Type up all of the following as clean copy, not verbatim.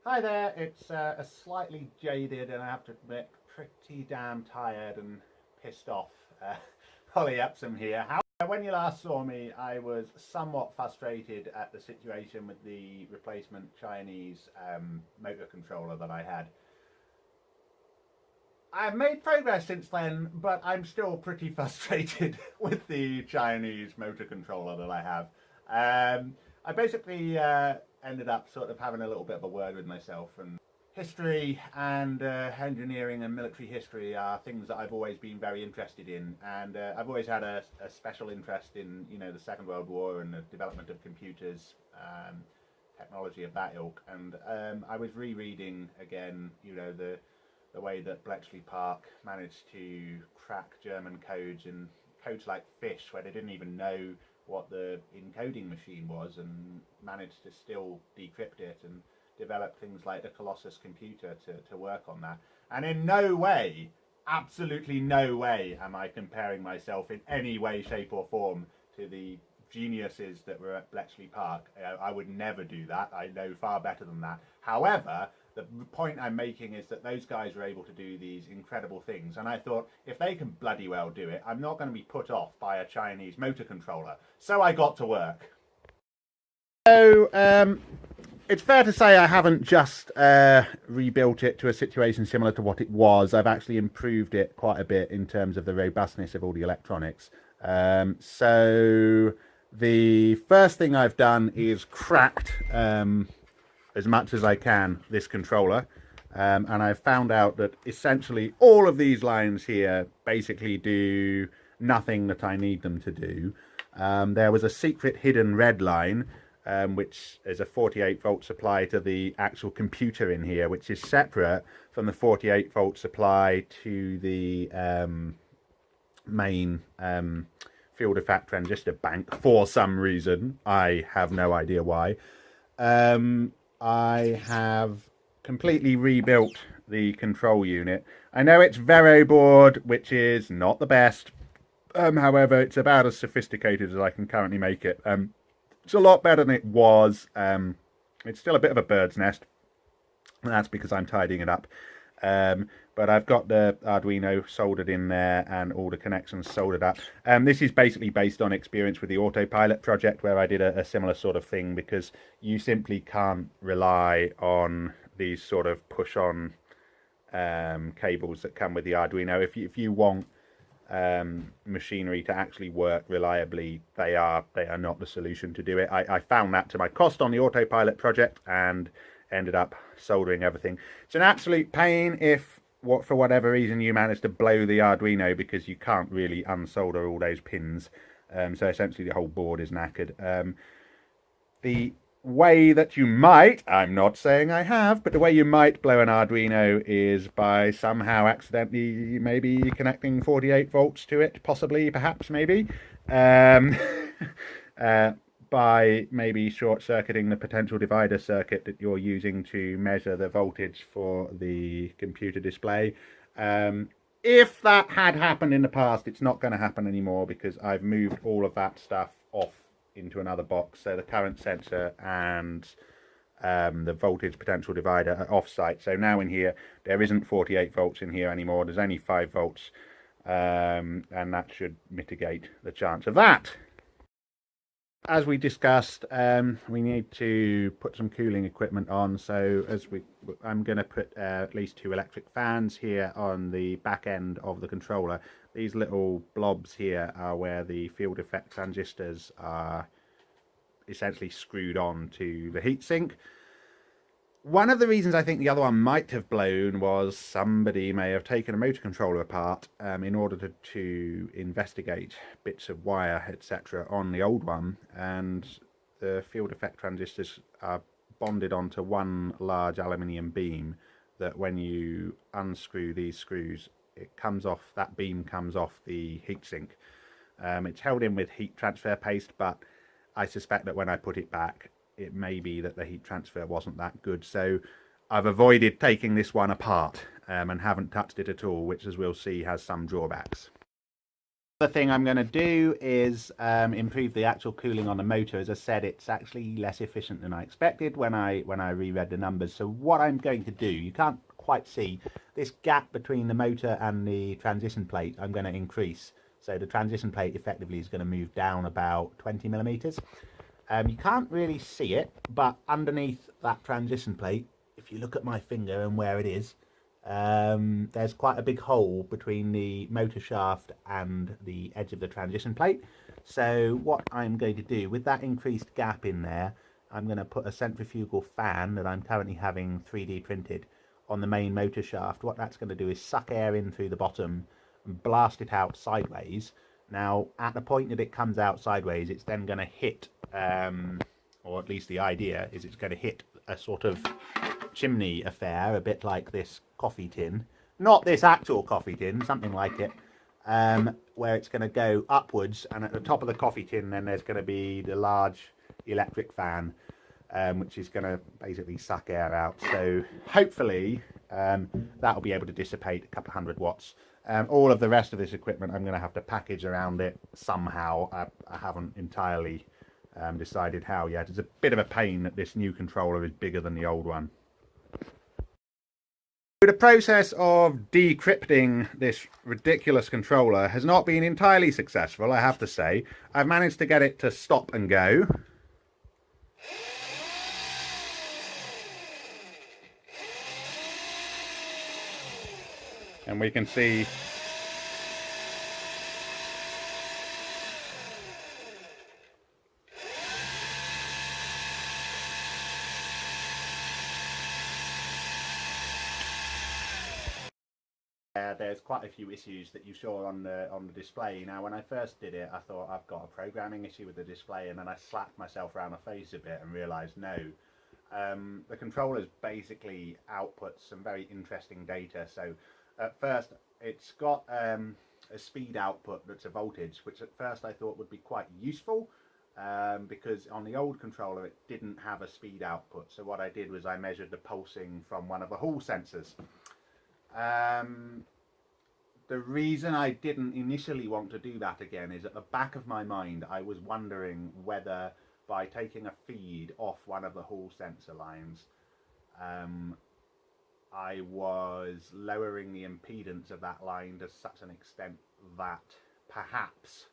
Hi there, it's a slightly jaded and I have to admit pretty damn tired and pissed off Holly Epsom here. When you last saw me, I was somewhat frustrated at the situation with the replacement Chinese motor controller that I had. I've made progress since then, but I'm still pretty frustrated with the Chinese motor controller that I have. I basically ended up sort of having a little bit of a word with myself, and history and engineering and military history are things that I've always been very interested in, and I've always had a special interest in, you know, the Second World War and the development of computers, technology of that ilk. And I was rereading again, you know, the way that Bletchley Park managed to crack German codes, and codes like fish, where they didn't even know what the encoding machine was, and managed to still decrypt it and develop things like the Colossus computer to work on that. And in no way, absolutely no way, am I comparing myself in any way, shape or form to the geniuses that were at Bletchley Park. I would never do that. I know far better than that. However, the point I'm making is that those guys were able to do these incredible things, and I thought, if they can bloody well do it, I'm not going to be put off by a Chinese motor controller. So I got to work. So it's fair to say I haven't just rebuilt it to a situation similar to what it was. I've actually improved it quite a bit in terms of the robustness of all the electronics. So the first thing I've done is cracked as much as I can this controller, and I've found out that essentially all of these lines here basically do nothing that I need them to do. There was a secret hidden red line, which is a 48 volt supply to the actual computer in here, which is separate from the 48 volt supply to the main field effect transistor bank for some reason. I have no idea why. I have completely rebuilt the control unit. I know it's Vero board, which is not the best. However, it's about as sophisticated as I can currently make it. It's a lot better than it was. It's still a bit of a bird's nest, and that's because I'm tidying it up. But I've got the Arduino soldered in there and all the connections soldered up. This is basically based on experience with the Autopilot project, where I did a similar sort of thing, because you simply can't rely on these sort of push-on cables that come with the Arduino. If you want machinery to actually work reliably, they are not the solution to do it. I found that to my cost on the Autopilot project, and ended up soldering everything. It's an absolute pain if, for whatever reason, you manage to blow the Arduino, because you can't really unsolder all those pins. So essentially the whole board is knackered. The way that you might, I'm not saying I have, but the way you might blow an Arduino is by somehow accidentally maybe connecting 48 volts to it, possibly, perhaps, maybe. By maybe short-circuiting the potential divider circuit that you're using to measure the voltage for the computer display. If that had happened in the past, it's not going to happen anymore, because I've moved all of that stuff off into another box. So the current sensor and the voltage potential divider are off-site. So now in here, there isn't 48 volts in here anymore. There's only 5 volts, and that should mitigate the chance of that. As we discussed, we need to put some cooling equipment on. So I'm going to put at least 2 electric fans here on the back end of the controller. These little blobs here are where the field effect transistors are essentially screwed on to the heatsink. One of the reasons I think the other one might have blown was somebody may have taken a motor controller apart in order to investigate bits of wire, etc. on the old one, and the field effect transistors are bonded onto one large aluminium beam that when you unscrew these screws, it comes off, that beam comes off the heatsink. It's held in with heat transfer paste, but I suspect that when I put it back, it may be that the heat transfer wasn't that good. So I've avoided taking this one apart and haven't touched it at all, which, as we'll see, has some drawbacks. The thing I'm going to do is improve the actual cooling on the motor. As I said, it's actually less efficient than I expected when I reread the numbers. So what I'm going to do, you can't quite see this gap between the motor and the transition plate. I'm going to increase. So the transition plate effectively is going to move down about 20 millimeters. You can't really see it, but underneath that transition plate, if you look at my finger and where it is, there's quite a big hole between the motor shaft and the edge of the transition plate. So what I'm going to do with that increased gap in there, I'm going to put a centrifugal fan that I'm currently having 3D printed on the main motor shaft. What that's going to do is suck air in through the bottom and blast it out sideways. Now at the point that it comes out sideways, it's then going to hit, or at least the idea is it's going to hit a sort of chimney affair, a bit like this coffee tin, not this actual coffee tin, something like it, where it's going to go upwards, and at the top of the coffee tin then there's going to be the large electric fan, which is going to basically suck air out. So hopefully that'll be able to dissipate a couple of 100 watts. All of the rest of this equipment I'm going to have to package around it somehow. I haven't entirely decided how yet. It's a bit of a pain that this new controller is bigger than the old one. The process of decrypting this ridiculous controller has not been entirely successful, I have to say. I've managed to get it to stop and go. And we can see there's quite a few issues that you saw on the display. Now when I first did it, I thought I've got a programming issue with the display, and then I slapped myself around the face a bit and realized no. The controller's basically outputs some very interesting data. So at first it's got a speed output that's a voltage, which at first I thought would be quite useful, because on the old controller it didn't have a speed output. So what I did was I measured the pulsing from one of the hall sensors. The reason I didn't initially want to do that again is at the back of my mind I was wondering whether by taking a feed off one of the hall sensor lines I was lowering the impedance of that line to such an extent that perhaps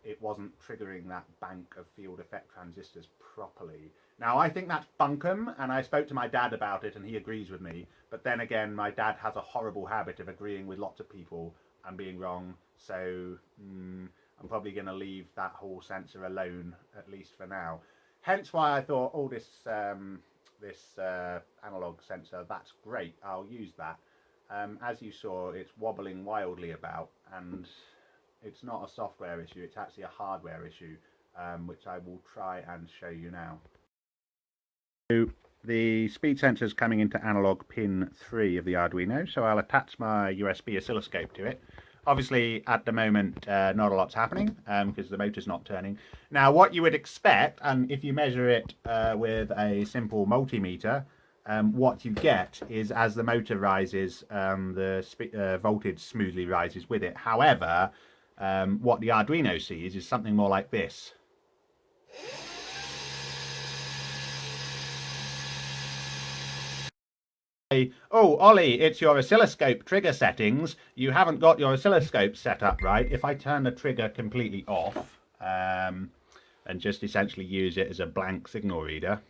it wasn't triggering that bank of field effect transistors properly. Now I think that's bunkum, and I spoke to my dad about it and he agrees with me, but then again my dad has a horrible habit of agreeing with lots of people and being wrong, so I'm probably going to leave that whole sensor alone, at least for now. Hence why I thought, oh, this analog sensor, that's great, I'll use that. As you saw, it's wobbling wildly about, and it's not a software issue, it's actually a hardware issue, which I will try and show you now. So the speed sensor is coming into analog pin 3 of the Arduino, so I'll attach my USB oscilloscope to it. Obviously at the moment not a lot's happening because the motor's not turning. Now what you would expect, and if you measure it with a simple multimeter, what you get is as the motor rises, the voltage smoothly rises with it. However, what the Arduino sees is something more like this. Oh, Ollie, it's your oscilloscope trigger settings. You haven't got your oscilloscope set up right. If I turn the trigger completely off and just essentially use it as a blank signal reader,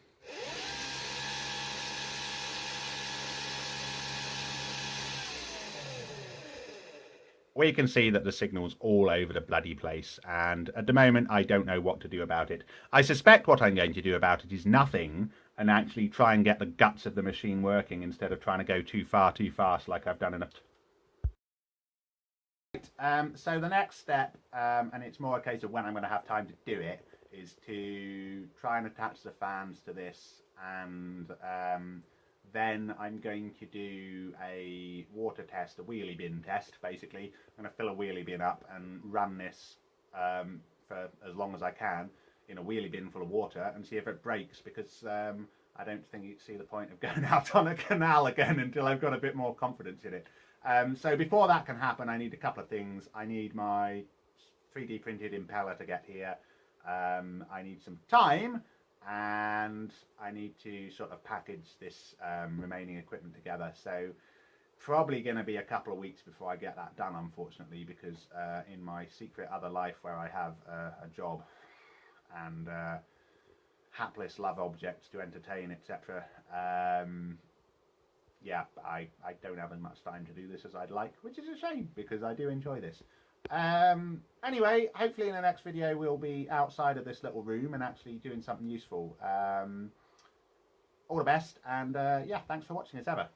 we can see that the signal's all over the bloody place, and at the moment I don't know what to do about it. I suspect what I'm going to do about it is nothing, and actually try and get the guts of the machine working instead of trying to go too far too fast like I've done in a... So the next step, and it's more a case of when I'm going to have time to do it, is to try and attach the fans to this, and then I'm going to do a water test, a wheelie bin test basically. I'm going to fill a wheelie bin up and run this for as long as I can in a wheelie bin full of water and see if it breaks, because I don't think you'd see the point of going out on a canal again until I've got a bit more confidence in it. So before that can happen, I need a couple of things. I need my 3D printed impeller to get here. I need some time, and I need to sort of package this remaining equipment together. So probably going to be a couple of weeks before I get that done, unfortunately, because in my secret other life where I have a job and hapless love objects to entertain, etc. Yeah, I don't have as much time to do this as I'd like, which is a shame because I do enjoy this. Anyway, hopefully in the next video we'll be outside of this little room and actually doing something useful. All the best, and yeah, thanks for watching as ever.